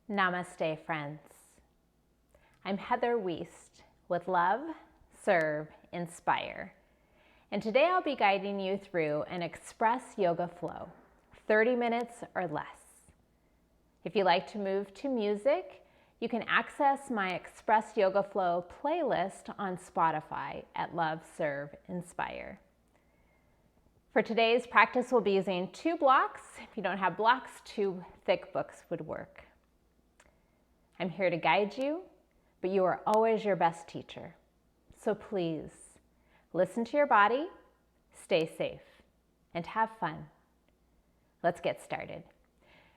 Namaste, friends. I'm Heather Wiest with Love Serve Inspire, and today I'll be guiding you through an express yoga flow, 30 minutes or less. If you like to move to music, you can access my Express Yoga Flow playlist on Spotify at Love Serve Inspire. For today's practice, we'll be using 2 blocks. If you don't have blocks, 2 thick books would work. I'm here to guide you, but you are always your best teacher. So please, listen to your body, stay safe, and have fun. Let's get started.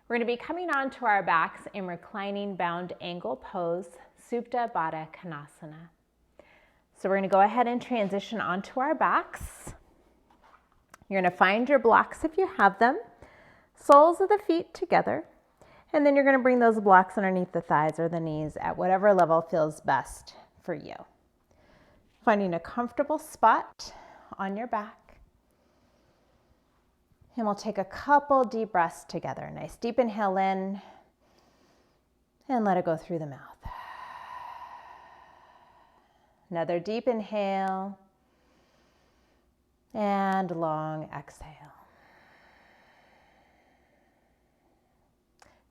We're going to be coming onto our backs in reclining bound angle pose, Supta Baddha Konasana. So we're going to go ahead and transition onto our backs. You're going to find your blocks if you have them, soles of the feet together, and then you're going to bring those blocks underneath the thighs or the knees at whatever level feels best for you. Finding a comfortable spot on your back. And we'll take a couple deep breaths together. Nice deep inhale in and let it go through the mouth. Another deep inhale and long exhale.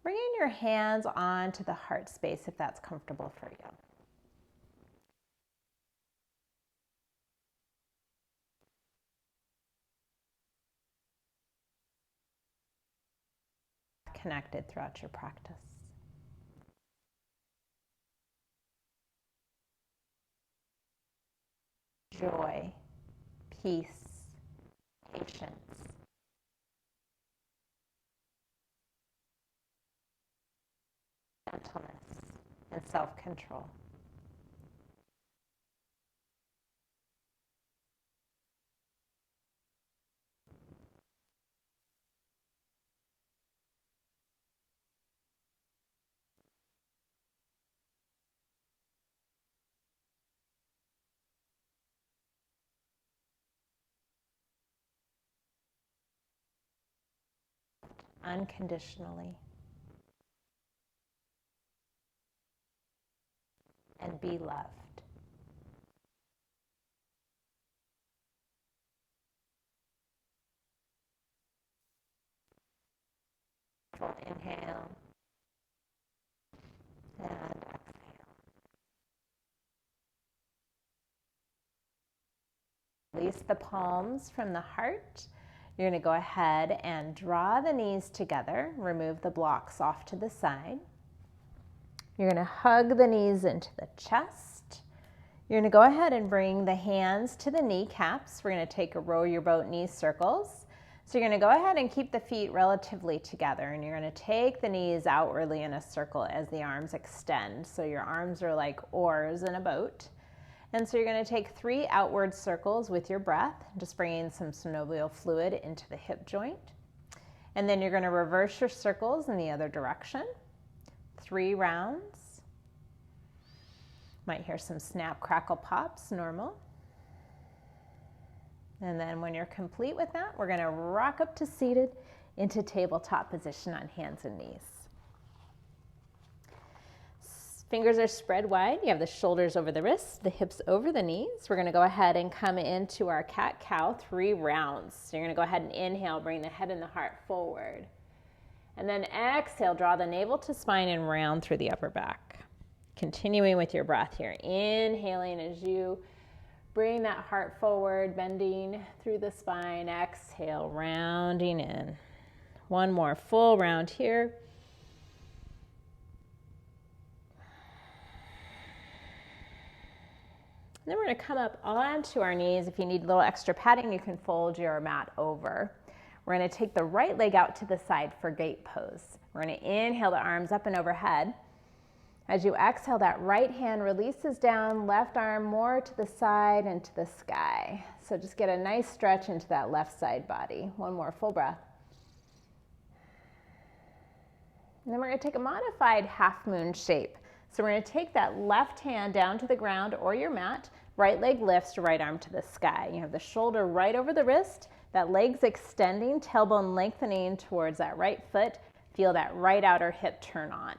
Bringing your hands onto the heart space if that's comfortable for you. Connected throughout your practice. Joy, peace, patience. Gentleness and self-control. Unconditionally. And be loved. Full inhale and exhale. Release the palms from the heart. You're going to go ahead and draw the knees together. Remove the blocks off to the side. You're going to hug the knees into the chest. You're going to go ahead and bring the hands to the kneecaps. We're going to take a row your boat knee circles. So you're going to go ahead and keep the feet relatively together, and you're going to take the knees outwardly in a circle as the arms extend. So your arms are like oars in a boat. And so you're going to take 3 outward circles with your breath, just bringing some synovial fluid into the hip joint. And then you're going to reverse your circles in the other direction. 3 rounds. Might hear some snap, crackle, pops, normal. And then when you're complete with that, we're going to rock up to seated into tabletop position on hands and knees. Fingers are spread wide. You have the shoulders over the wrists, the hips over the knees. We're going to go ahead and come into our cat-cow 3 rounds. So you're going to go ahead and inhale, bring the head and the heart forward. And then exhale, draw the navel to spine and round through the upper back. Continuing with your breath here. Inhaling as you bring that heart forward, bending through the spine. Exhale, rounding in. One more full round here. And then we're going to come up onto our knees. If you need a little extra padding, you can fold your mat over. We're going to take the right leg out to the side for gate pose. We're going to inhale the arms up and overhead. As you exhale, that right hand releases down, left arm more to the side and to the sky. So just get a nice stretch into that left side body. One more full breath. And then we're going to take a modified half moon shape. So we're going to take that left hand down to the ground or your mat, right leg lifts, right arm to the sky. You have the shoulder right over the wrist, that leg's extending, tailbone lengthening towards that right foot. Feel that right outer hip turn on.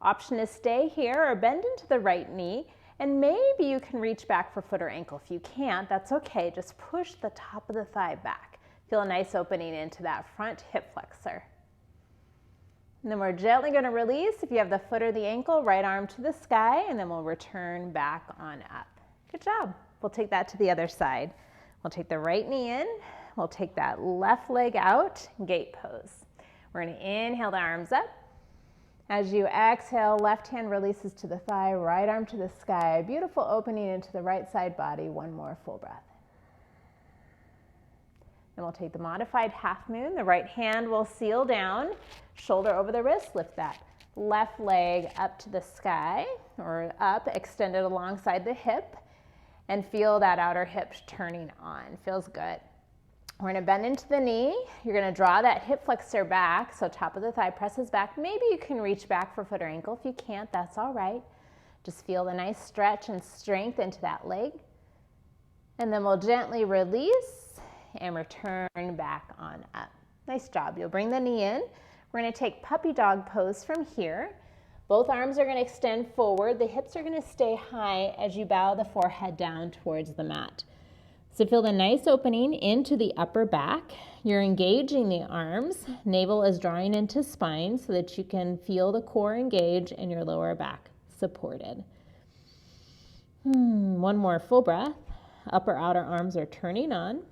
Option is stay here or bend into the right knee, and maybe you can reach back for foot or ankle. If you can't, that's okay. Just push the top of the thigh back. Feel a nice opening into that front hip flexor. And then we're gently going to release. If you have the foot or the ankle, right arm to the sky, and then we'll return back on up. Good job. We'll take that to the other side. We'll take the right knee in. We'll take that left leg out, gate pose. We're going to inhale the arms up. As you exhale, left hand releases to the thigh, right arm to the sky. Beautiful opening into the right side body. One more full breath. Then we'll take the modified half moon. The right hand will seal down, shoulder over the wrist. Lift that left leg up to the sky or up, extended alongside the hip, and feel that outer hip turning on. Feels good. We're going to bend into the knee. You're going to draw that hip flexor back, so top of the thigh presses back. Maybe you can reach back for foot or ankle. If you can't, that's all right. Just feel the nice stretch and strength into that leg. And then we'll gently release and return back on up. Nice job. You'll bring the knee in. We're going to take puppy dog pose from here. Both arms are going to extend forward. The hips are going to stay high as you bow the forehead down towards the mat. So feel the nice opening into the upper back. You're engaging the arms. Navel is drawing into spine so that you can feel the core engage and your lower back supported. One more full breath. Upper outer arms are turning on.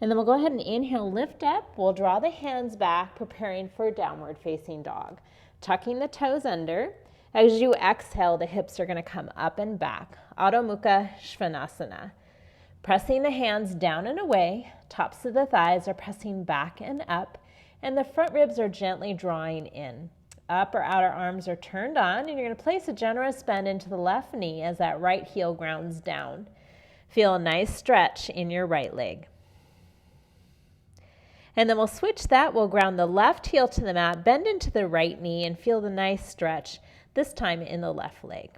And then we'll go ahead and inhale, lift up. We'll draw the hands back, preparing for downward facing dog. Tucking the toes under. As you exhale, the hips are going to come up and back. Adho Mukha Svanasana. Pressing the hands down and away. Tops of the thighs are pressing back and up. And the front ribs are gently drawing in. Upper outer arms are turned on. And you're going to place a generous bend into the left knee as that right heel grounds down. Feel a nice stretch in your right leg. And then we'll switch that. We'll ground the left heel to the mat, bend into the right knee, and feel the nice stretch, this time in the left leg.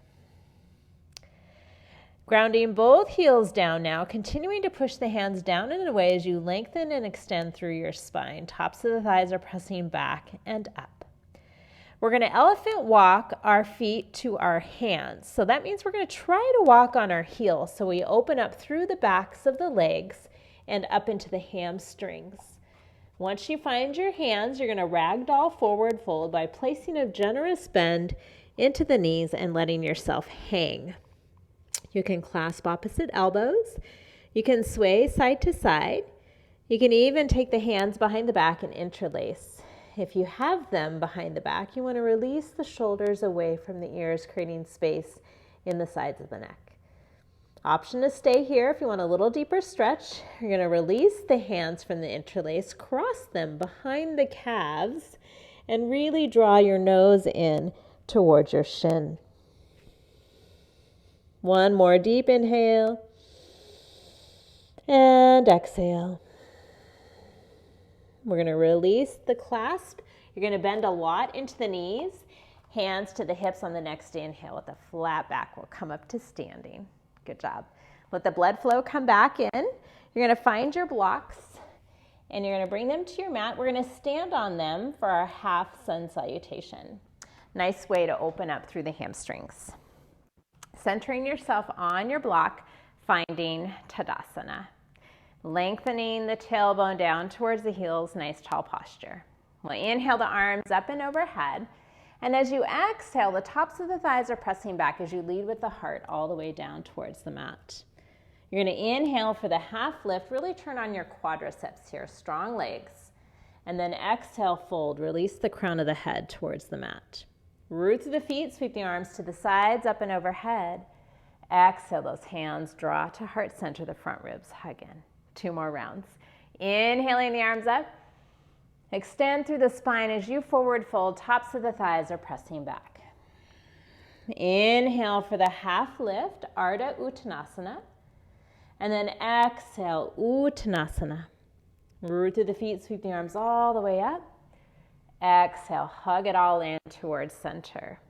Grounding both heels down now, continuing to push the hands down and away as you lengthen and extend through your spine. Tops of the thighs are pressing back and up. We're going to elephant walk our feet to our hands. So that means we're going to try to walk on our heels. So we open up through the backs of the legs and up into the hamstrings. Once you find your hands, you're going to ragdoll forward fold by placing a generous bend into the knees and letting yourself hang. You can clasp opposite elbows. You can sway side to side. You can even take the hands behind the back and interlace. If you have them behind the back, you want to release the shoulders away from the ears, creating space in the sides of the neck. Option to stay here if you want a little deeper stretch. You're going to release the hands from the interlace, cross them behind the calves, and really draw your nose in towards your shin. One more deep inhale and exhale. We're going to release the clasp. You're going to bend a lot into the knees, hands to the hips on the next inhale with a flat back. We'll come up to standing. Good job. Let the blood flow come back in. You're going to find your blocks and you're going to bring them to your mat. We're going to stand on them for our half sun salutation. Nice way to open up through the hamstrings. Centering yourself on your block, finding Tadasana. Lengthening the tailbone down towards the heels, nice tall posture. We'll inhale the arms up and overhead. And as you exhale, the tops of the thighs are pressing back as you lead with the heart all the way down towards the mat. You're going to inhale for the half lift. Really turn on your quadriceps here, strong legs. And then exhale, fold. Release the crown of the head towards the mat. Roots of the feet, sweep the arms to the sides, up and overhead. Exhale, those hands draw to heart center, the front ribs hug in. 2 more rounds. Inhaling the arms up. Extend through the spine as you forward fold. Tops of the thighs are pressing back. Inhale for the half lift, Ardha Uttanasana. And then exhale, Uttanasana. Root through the feet, sweep the arms all the way up. Exhale, hug it all in towards center.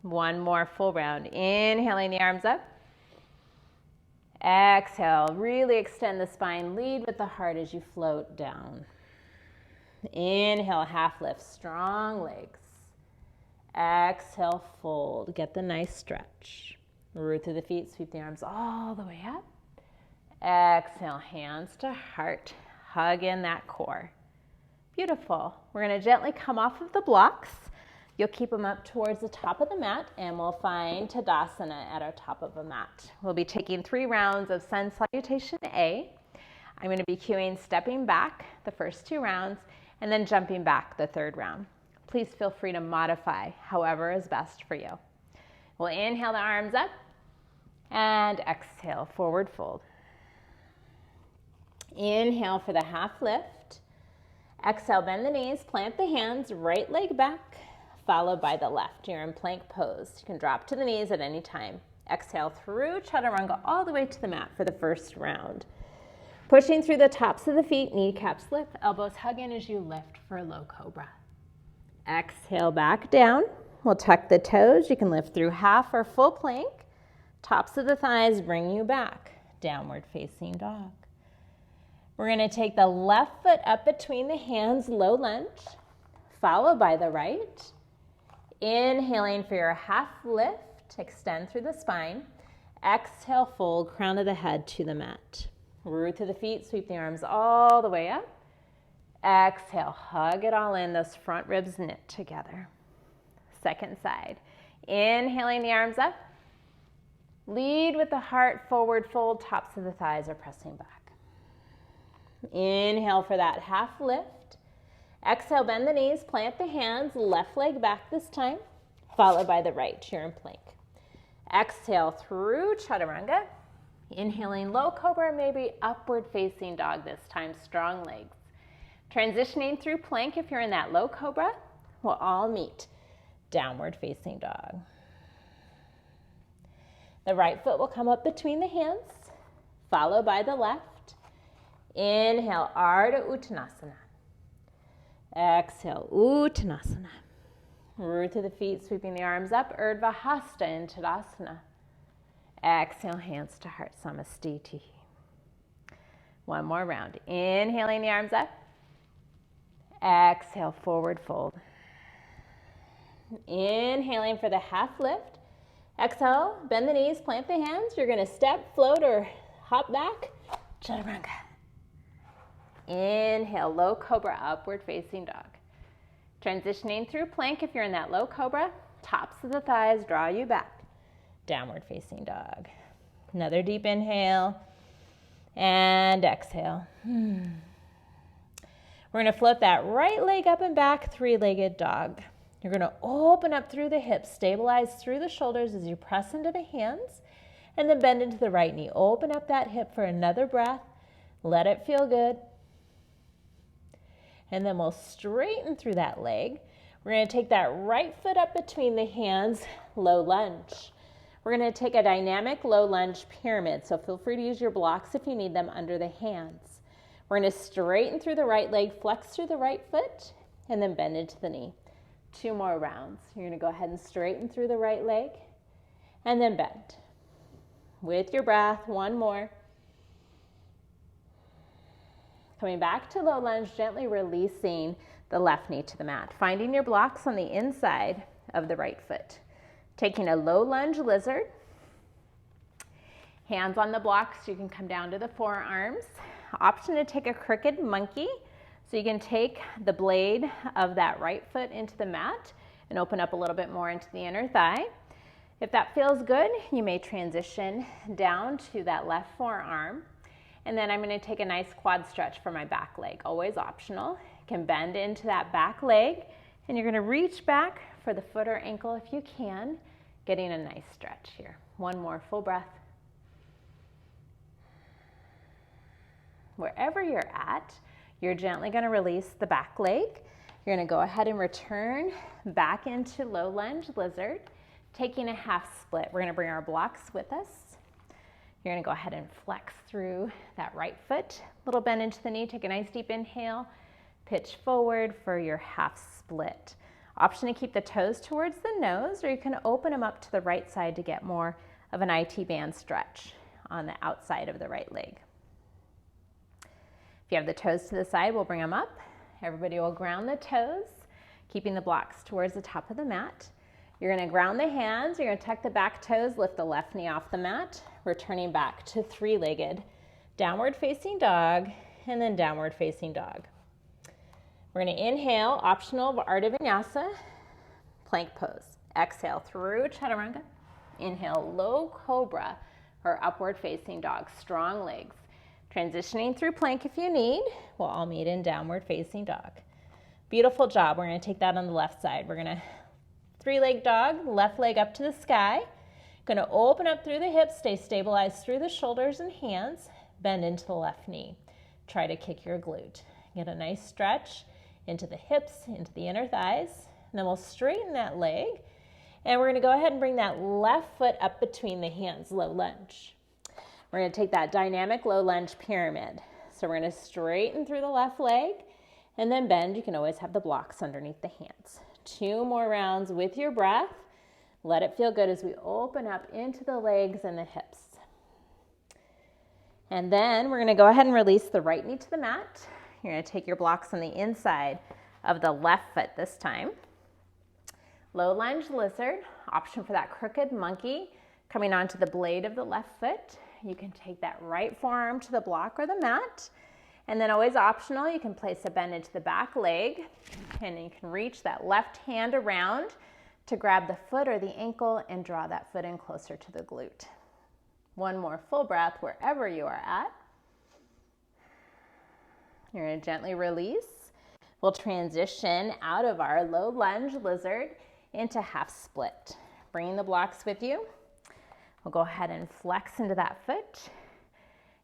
1 more full round. Inhaling the arms up. Exhale, really extend the spine. Lead with the heart as you float down. Inhale, half lift, strong legs. Exhale, fold. Get the nice stretch. Root through the feet, sweep the arms all the way up. Exhale, hands to heart. Hug in that core. Beautiful. We're going to gently come off of the blocks. You'll keep them up towards the top of the mat, and we'll find Tadasana at our top of the mat. We'll be taking 3 rounds of Sun Salutation A. I'm going to be cueing stepping back the first 2 rounds and then jumping back the 3rd round. Please feel free to modify however is best for you. We'll inhale the arms up and exhale, forward fold. Inhale for the half lift. Exhale, bend the knees, plant the hands, right leg back, followed by the left. You're in plank pose. You can drop to the knees at any time. Exhale through chaturanga all the way to the mat for the first round. Pushing through the tops of the feet, kneecaps lift, elbows hug in as you lift for a low cobra. Exhale back down. We'll tuck the toes. You can lift through half or full plank. Tops of the thighs bring you back. Downward facing dog. We're going to take the left foot up between the hands, low lunge, followed by the right. Inhaling for your half lift, extend through the spine. Exhale, fold, crown of the head to the mat. Root through the feet, sweep the arms all the way up. Exhale, hug it all in, those front ribs knit together. Second side. Inhaling the arms up. Lead with the heart, forward fold, tops of the thighs are pressing back. Inhale for that half lift. Exhale, bend the knees, plant the hands, left leg back this time, followed by the right. You're in plank. Exhale through chaturanga. Inhaling low cobra, maybe upward facing dog this time, strong legs. Transitioning through plank if you're in that low cobra, we'll all meet downward facing dog. The right foot will come up between the hands, followed by the left. Inhale, Ardha Uttanasana. Exhale, Uttanasana. Root through the feet, sweeping the arms up, Urdhva Hasta in Tadasana. Exhale, hands to heart, Samastiti. One more round. Inhaling the arms up. Exhale, forward fold. Inhaling for the half lift. Exhale, bend the knees, plant the hands. You're going to step, float, or hop back. Chaturanga. Inhale, low cobra, upward facing dog. Transitioning through plank if you're in that low cobra. Tops of the thighs draw you back. Downward facing dog. Another deep inhale and exhale. We're going to float that right leg up and back, 3-legged dog. You're going to open up through the hips, stabilize through the shoulders as you press into the hands, and then bend into the right knee. Open up that hip for another breath. Let it feel good. And then we'll straighten through that leg. We're going to take that right foot up between the hands, low lunge. We're going to take a dynamic low lunge pyramid, so feel free to use your blocks if you need them under the hands. We're going to straighten through the right leg, flex through the right foot, and then bend into the knee. 2 more rounds. You're going to go ahead and straighten through the right leg, and then bend. With your breath, 1 more. Coming back to low lunge, gently releasing the left knee to the mat. Finding your blocks on the inside of the right foot. Taking a low lunge lizard. Hands on the blocks, you can come down to the forearms. Option to take a crooked monkey. So you can take the blade of that right foot into the mat and open up a little bit more into the inner thigh. If that feels good, you may transition down to that left forearm. And then I'm going to take a nice quad stretch for my back leg, always optional. You can bend into that back leg, and you're going to reach back for the foot or ankle if you can, getting a nice stretch here. 1 more full breath. Wherever you're at, you're gently going to release the back leg. You're going to go ahead and return back into low lunge lizard, taking a half split. We're going to bring our blocks with us. You're going to go ahead and flex through that right foot. Little bend into the knee. Take a nice deep inhale. Pitch forward for your half split. Option to keep the toes towards the nose, or you can open them up to the right side to get more of an IT band stretch on the outside of the right leg. If you have the toes to the side, we'll bring them up Everybody will ground the toes, keeping the blocks towards the top of the mat. You're going to ground the hands. You're going to tuck the back toes, lift the left knee off the mat, returning back to three-legged downward facing dog, and then downward facing dog. We're going to inhale, optional Ardha Vinyasa, plank pose. Exhale through Chaturanga. Inhale, low cobra or upward facing dog, strong legs. Transitioning through plank if you need. We'll all meet in downward facing dog. Beautiful job. We're going to take that on the left side. We're going to three-leg dog, left leg up to the sky. Going to open up through the hips, stay stabilized through the shoulders and hands, bend into the left knee. Try to kick your glute. Get a nice stretch into the hips, into the inner thighs. And then we'll straighten that leg. And we're going to go ahead and bring that left foot up between the hands, low lunge. We're going to take that dynamic low lunge pyramid. So we're going to straighten through the left leg and then bend. You can always have the blocks underneath the hands. 2 more rounds with your breath. Let it feel good as we open up into the legs and the hips. And then we're going to go ahead and release the right knee to the mat. You're going to take your blocks on the inside of the left foot this time. Low lunge lizard, option for that crooked monkey coming onto the blade of the left foot. You can take that right forearm to the block or the mat. And then always optional, you can place a bend into the back leg and you can reach that left hand around to grab the foot or the ankle and draw that foot in closer to the glute. 1 more full breath wherever you are at. You're going to gently release. We'll transition out of our low lunge lizard into half split. Bringing the blocks with you. We'll go ahead and flex into that foot.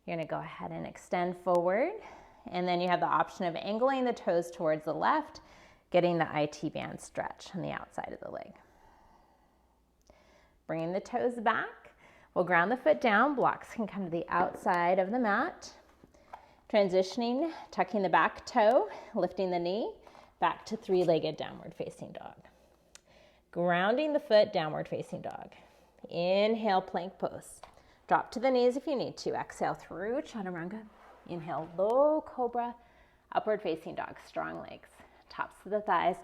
You're going to go ahead and extend forward. And then you have the option of angling the toes towards the left, getting the IT band stretch on the outside of the leg. Bringing the toes back. We'll ground the foot down. Blocks can come to the outside of the mat. Transitioning, tucking the back toe, lifting the knee, back to three-legged downward facing dog. Grounding the foot, downward facing dog. Inhale, plank pose. Drop to the knees if you need to. Exhale through Chaturanga. Inhale, low cobra, upward facing dog, strong legs. Tops of the thighs,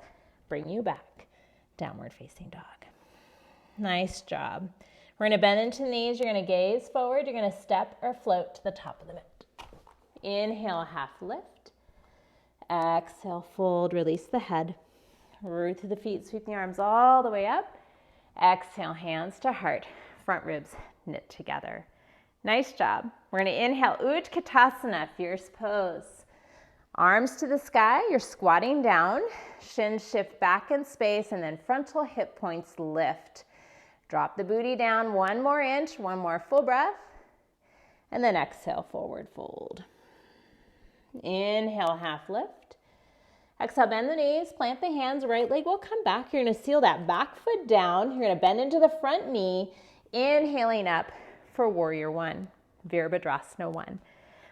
bring you back. Downward facing dog. Nice job. We're going to bend into the knees. You're going to gaze forward. You're going to step or float to the top of the mat. Inhale, half lift. Exhale, fold, release the head. Root through the feet, sweep the arms all the way up. Exhale, hands to heart, front ribs knit together. Nice job. We're going to inhale, Utkatasana, fierce pose. Arms to the sky, you're squatting down. Shins shift back in space and then frontal hip points lift. Drop the booty down 1 more inch, 1 more full breath. And then exhale, forward fold. Inhale, half lift. Exhale, bend the knees, plant the hands, right leg will come back. You're going to seal that back foot down. You're going to bend into the front knee, inhaling up for Warrior 1, Virabhadrasana 1.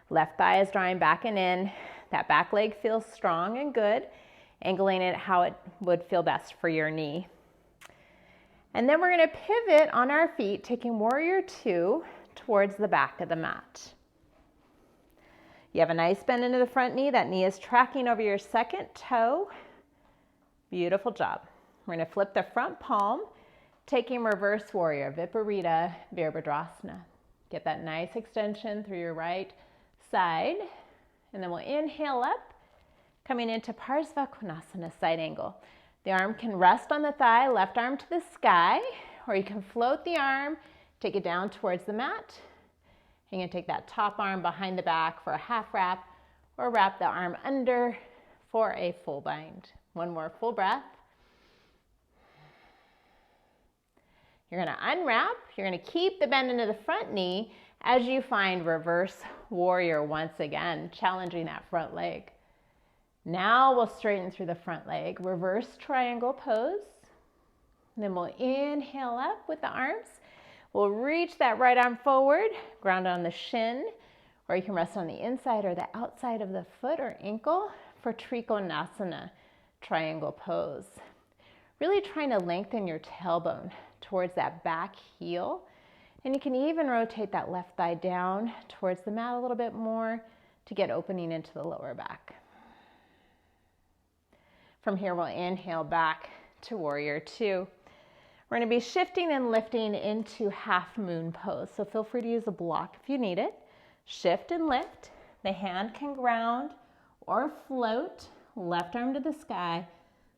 Left thigh is drawing back and in. That back leg feels strong and good, angling it how it would feel best for your knee. And then we're going to pivot on our feet, taking Warrior 2 towards the back of the mat. You have a nice bend into the front knee. That knee is tracking over your second toe. Beautiful job. We're going to flip the front palm, taking reverse warrior, Viparita Virabhadrasana. Get that nice extension through your right side. And then we'll inhale up, coming into Parsva Konasana, side angle. The arm can rest on the thigh, left arm to the sky, or you can float the arm, take it down towards the mat. You can take that top arm behind the back for a half wrap or wrap the arm under for a full bind. 1 more full breath. You're going to unwrap. You're going to keep the bend into the front knee as you find reverse warrior once again, challenging that front leg. Now we'll straighten through the front leg. Reverse triangle pose. And then we'll inhale up with the arms. We'll reach that right arm forward, ground on the shin, or you can rest on the inside or the outside of the foot or ankle for Trikonasana, triangle pose. Really trying to lengthen your tailbone towards that back heel. And you can even rotate that left thigh down towards the mat a little bit more to get opening into the lower back. From here, we'll inhale back to warrior two. We're going to be shifting and lifting into half moon pose. So feel free to use a block if you need it. Shift and lift. The hand can ground or float. Left arm to the sky,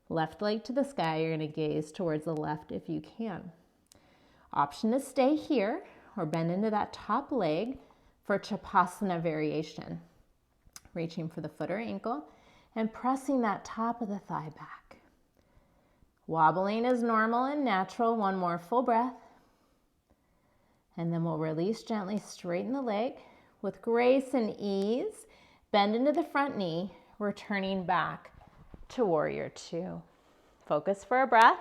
left leg to the sky. You're going to gaze towards the left if you can. Option to stay here or bend into that top leg for Chapasana variation. Reaching for the foot or ankle and pressing that top of the thigh back. Wobbling is normal and natural. One more full breath. And then we'll release gently, straighten the leg with grace and ease. Bend into the front knee, returning back to warrior two. Focus for a breath.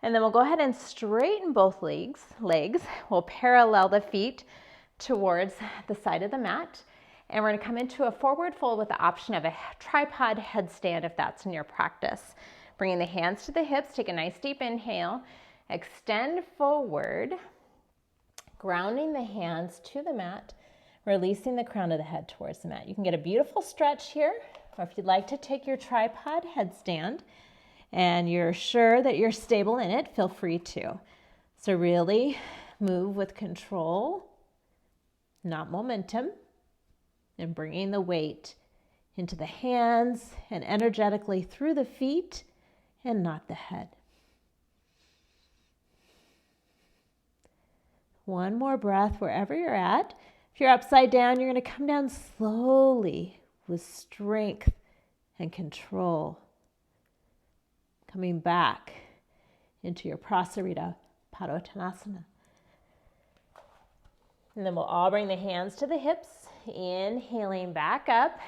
And then we'll go ahead and straighten both legs. We'll parallel the feet towards the side of the mat. And we're going to come into a forward fold with the option of a tripod headstand if that's in your practice. Bringing the hands to the hips, take a nice deep inhale, extend forward, grounding the hands to the mat, releasing the crown of the head towards the mat. You can get a beautiful stretch here, or if you'd like to take your tripod headstand and you're sure that you're stable in it, feel free to. So really move with control, not momentum, and bringing the weight into the hands and energetically through the feet and not the head. One more breath wherever you're at. If you're upside down, you're going to come down slowly with strength and control. Coming back into your Prasarita Padottanasana. And then we'll all bring the hands to the hips, inhaling back up,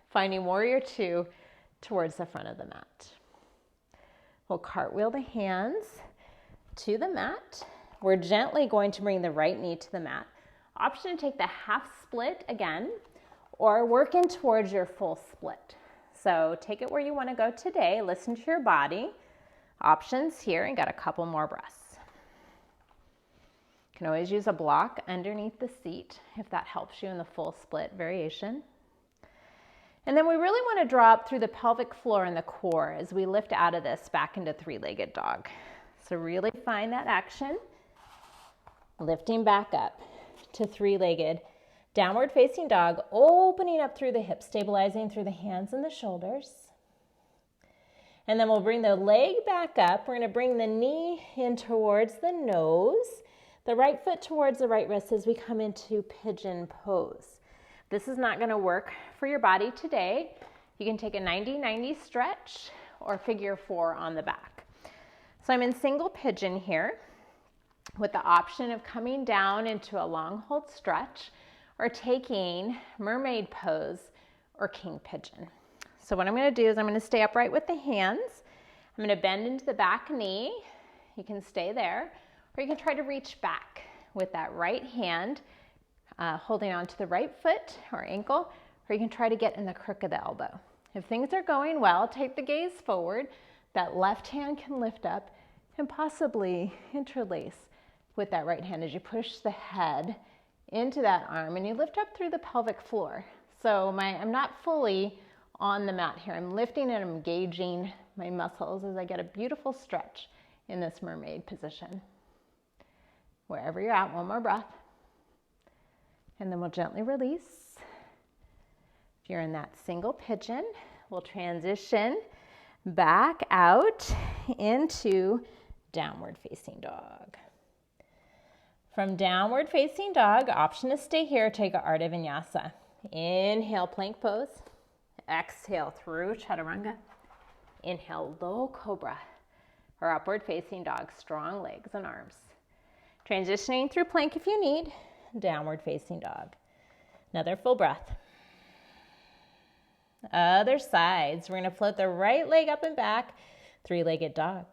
finding warrior two towards the front of the mat. We'll cartwheel the hands to the mat. We're gently going to bring the right knee to the mat. Option to take the half split again, or work in towards your full split. So take it where you want to go today. Listen to your body. Options here, and got a couple more breaths. You can always use a block underneath the seat if that helps you in the full split variation. And then we really want to drop through the pelvic floor and the core as we lift out of this back into three-legged dog. So really find that action. Lifting back up to three-legged downward facing dog, opening up through the hips, stabilizing through the hands and the shoulders. And then we'll bring the leg back up. We're going to bring the knee in towards the nose, the right foot towards the right wrist as we come into pigeon pose. This is not going to work for your body today. You can take a 90-90 stretch or figure four on the back. So I'm in single pigeon here with the option of coming down into a long hold stretch or taking mermaid pose or king pigeon. So what I'm going to do is I'm going to stay upright with the hands. I'm going to bend into the back knee. You can stay there, or you can try to reach back with that right hand, holding on to the right foot or ankle, or you can try to get in the crook of the elbow. If things are going well, take the gaze forward. That left hand can lift up and possibly interlace with that right hand as you push the head into that arm and you lift up through the pelvic floor. So I'm not fully on the mat here. I'm lifting and I'm engaging my muscles as I get a beautiful stretch in this mermaid position. Wherever you're at, one more breath. And then we'll gently release. If you're in that single pigeon, we'll transition back out into downward facing dog. From downward facing dog, option to stay here, take a Ardha Vinyasa. Inhale, plank pose. Exhale through Chaturanga. Inhale, low cobra or upward facing dog, strong legs and arms. Transitioning through plank if you need, downward facing dog. Another full breath. Other sides. We're going to float the right leg up and back, three-legged dog.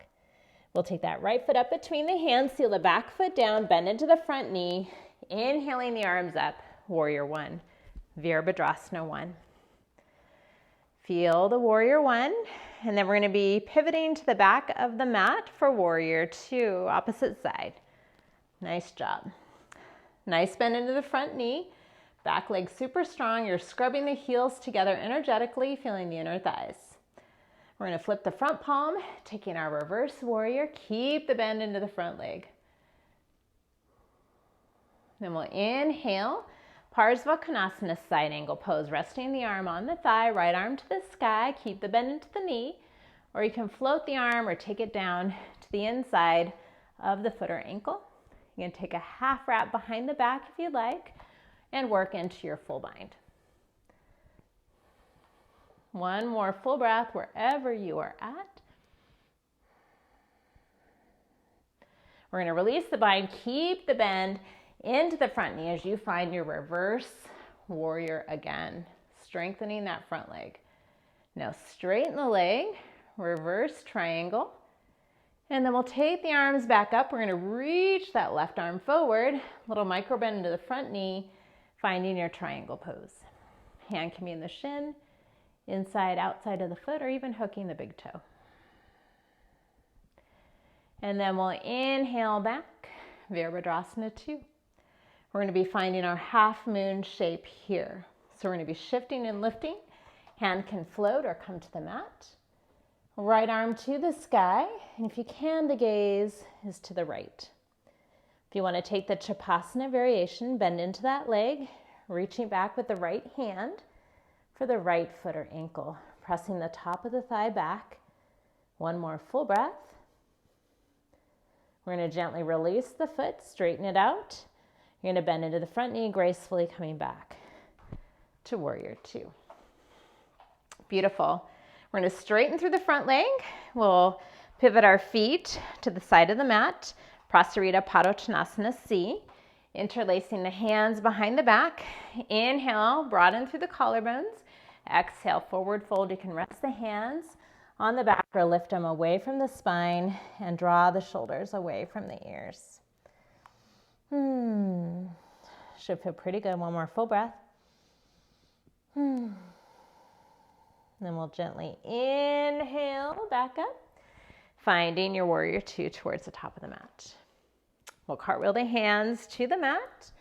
We'll take that right foot up between the hands, seal the back foot down, bend into the front knee, inhaling the arms up, warrior one, Virabhadrasana one. Feel the warrior one, and then we're going to be pivoting to the back of the mat for warrior two, opposite side. Nice job. Nice bend into the front knee, back leg super strong. You're scrubbing the heels together energetically, feeling the inner thighs. We're going to flip the front palm, taking our reverse warrior. Keep the bend into the front leg. Then we'll inhale, Parsvakonasana side angle pose, resting the arm on the thigh, right arm to the sky. Keep the bend into the knee, or you can float the arm or take it down to the inside of the foot or ankle. You can take a half wrap behind the back if you'd like, and work into your full bind. One more full breath wherever you are at. We're going to release the bind, keep the bend into the front knee as you find your reverse warrior again, strengthening that front leg. Now straighten the leg, reverse triangle, and then we'll take the arms back up. We're going to reach that left arm forward, little micro bend into the front knee, finding your triangle pose. Hand can be in the shin, inside, outside of the foot, or even hooking the big toe. And then we'll inhale back, Virabhadrasana 2. We're going to be finding our half moon shape here. So we're going to be shifting and lifting. Hand can float or come to the mat. Right arm to the sky. And if you can, the gaze is to the right. If you want to take the Chapasana variation, bend into that leg, reaching back with the right hand for the right foot or ankle, pressing the top of the thigh back. One more full breath. We're going to gently release the foot, straighten it out. You're going to bend into the front knee, gracefully coming back to warrior 2. Beautiful. We're going to straighten through the front leg. We'll pivot our feet to the side of the mat, Prasarita Padottanasana C, interlacing the hands behind the back. Inhale, broaden through the collarbones. Exhale, forward fold. You can rest the hands on the back or lift them away from the spine and draw the shoulders away from the ears. Should feel pretty good. One more full breath. Then we'll gently inhale back up, finding your warrior 2 towards the top of the mat. We'll cartwheel the hands to the mat.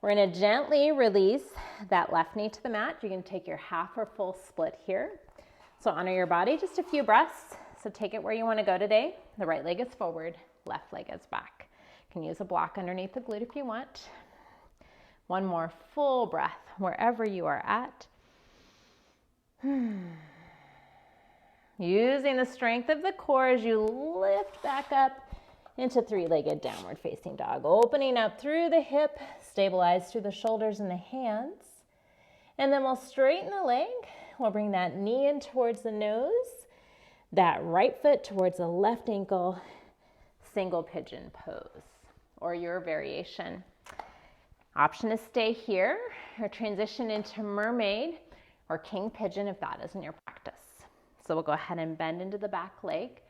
We're going to gently release that left knee to the mat. You can take your half or full split here. So honor your body, just a few breaths. So take it where you want to go today. The right leg is forward, left leg is back. You can use a block underneath the glute if you want. One more full breath wherever you are at. Using the strength of the core as you lift back up into three-legged downward facing dog. Opening up through the hip, stabilize through the shoulders and the hands. And then we'll straighten the leg. We'll bring that knee in towards the nose, that right foot towards the left ankle, single pigeon pose, or your variation. Option to stay here or transition into mermaid or king pigeon if that isn't your practice. So we'll go ahead and bend into the back leg,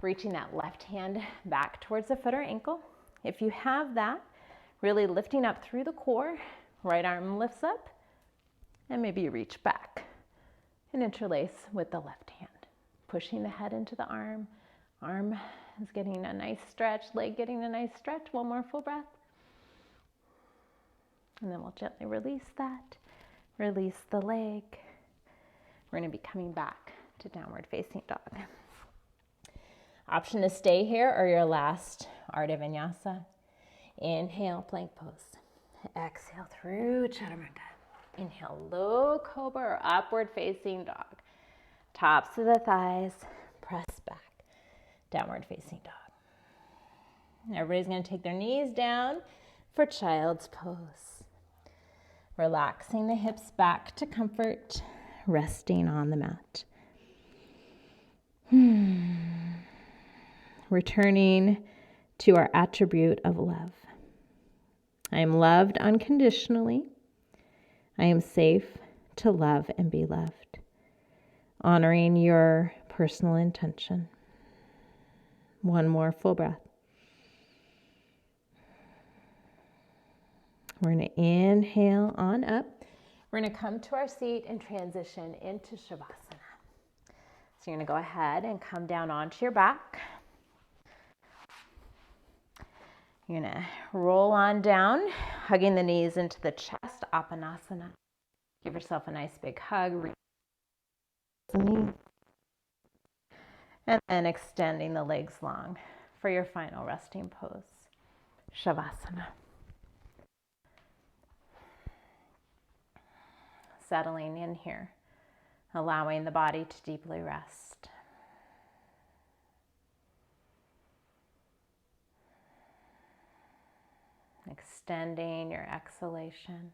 reaching that left hand back towards the foot or ankle. If you have that, really lifting up through the core, right arm lifts up, and maybe you reach back and interlace with the left hand, pushing the head into the arm. Arm is getting a nice stretch, leg getting a nice stretch. One more full breath. And then we'll gently release that, release the leg. We're going to be coming back to downward facing dog. Option to stay here or your last Ardha Vinyasa. Inhale, plank pose. Exhale through Chaturanga. Inhale, low cobra or upward facing dog. Tops of the thighs, press back. Downward facing dog. Everybody's going to take their knees down for child's pose. Relaxing the hips back to comfort, resting on the mat. Returning to our attribute of love. I am loved unconditionally. I am safe to love and be loved. Honoring your personal intention. One more full breath. We're going to inhale on up. We're going to come to our seat and transition into Shavasana. So you're going to go ahead and come down onto your back. You're going to roll on down, hugging the knees into the chest, Apanasana. Give yourself a nice big hug. And then extending the legs long for your final resting pose, Shavasana. Settling in here, allowing the body to deeply rest. Extending your exhalation.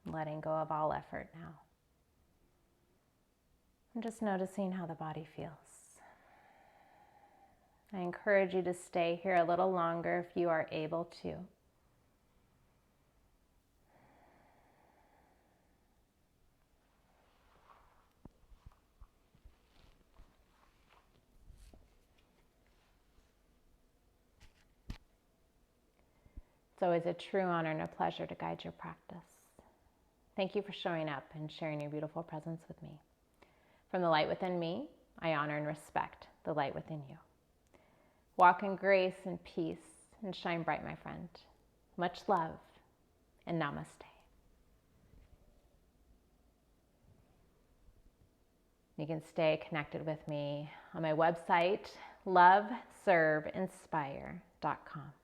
Letting go of all effort now. And just noticing how the body feels. I encourage you to stay here a little longer if you are able to. It's always a true honor and a pleasure to guide your practice. Thank you for showing up and sharing your beautiful presence with me. From the light within me, I honor and respect the light within you. Walk in grace and peace and shine bright, my friend. Much love and namaste. You can stay connected with me on my website, loveserveinspire.com.